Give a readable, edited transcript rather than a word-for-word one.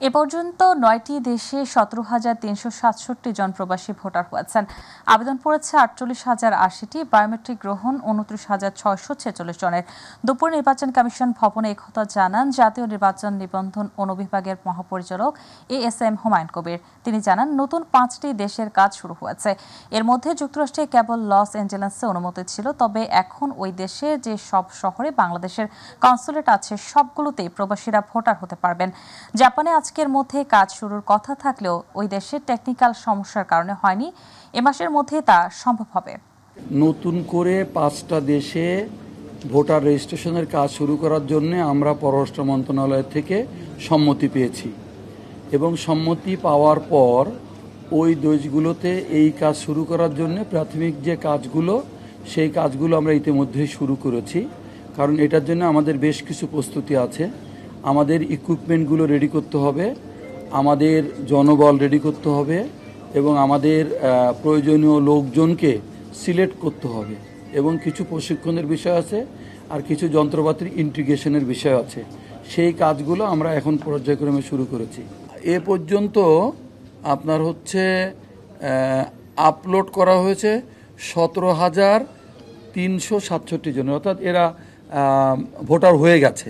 এ পর্যন্ত ৯টি দেশে ১৭,৩৬৭ জন প্রবাসী ভোটার হয়েছেন। আবেদন পড়েছে ৪৮,০৮০টি, বায়োমেট্রিক গ্রহণ ২৯,৬৪৬ জনের। দুপুর নির্বাচন কমিশন ভবনে একথা জানান জাতীয় নির্বাচন নিবন্ধন অনুবিভাগের মহাপরিচালক এএসএম হুমায়ুন কবির। তিনি জানান, নতুন ৫টি দেশের কাজ শুরু হয়েছে। এর মধ্যে যুক্তরাষ্ট্রে কেবল লস অ্যাঞ্জেলেসে অনুমতি ছিল, তবে এখন ওই দেশে যে সব শহরে বাংলাদেশের কনসুলেট আছে সবগুলোতেই প্রবাসীরা ভোটার হতে পারবেন। জাপানে আজকের মধ্যে কাজ শুরুর কথা থাকলেও ওই দেশের টেকনিক্যাল সমস্যার কারণে হয়নি। এ মাসের মধ্যে তা সম্ভব হবে। নতুন করে ৫টা দেশে ভোটার রেজিস্ট্রেশনের কাজ শুরু করার জন্য আমরা পররাষ্ট্র মন্ত্রণালয় থেকে সম্মতি পেয়েছি এবং সম্মতি পাওয়ার পর ওই দেশগুলোতে এই কাজ শুরু করার জন্য প্রাথমিক যে কাজগুলো সেই কাজগুলো আমরা ইতিমধ্যেই শুরু করেছি। কারণ এটার জন্য আমাদের বেশ কিছু প্রস্তুতি আছে। আমাদের ইকুইপমেন্টগুলো রেডি করতে হবে, আমাদের জনবল রেডি করতে হবে এবং আমাদের প্রয়োজনীয় লোকজনকে সিলেক্ট করতে হবে এবং কিছু প্রশিক্ষণের বিষয় আছে আর কিছু যন্ত্রপাতির ইন্টিগ্রেশনের বিষয় আছে। সেই কাজগুলো আমরা এখন পর্যায়ক্রমে শুরু করেছি। এ পর্যন্ত আপনার আপলোড করা হয়েছে ১৭,৩৬৭ জন, অর্থাৎ এরা ভোটার হয়ে গেছে।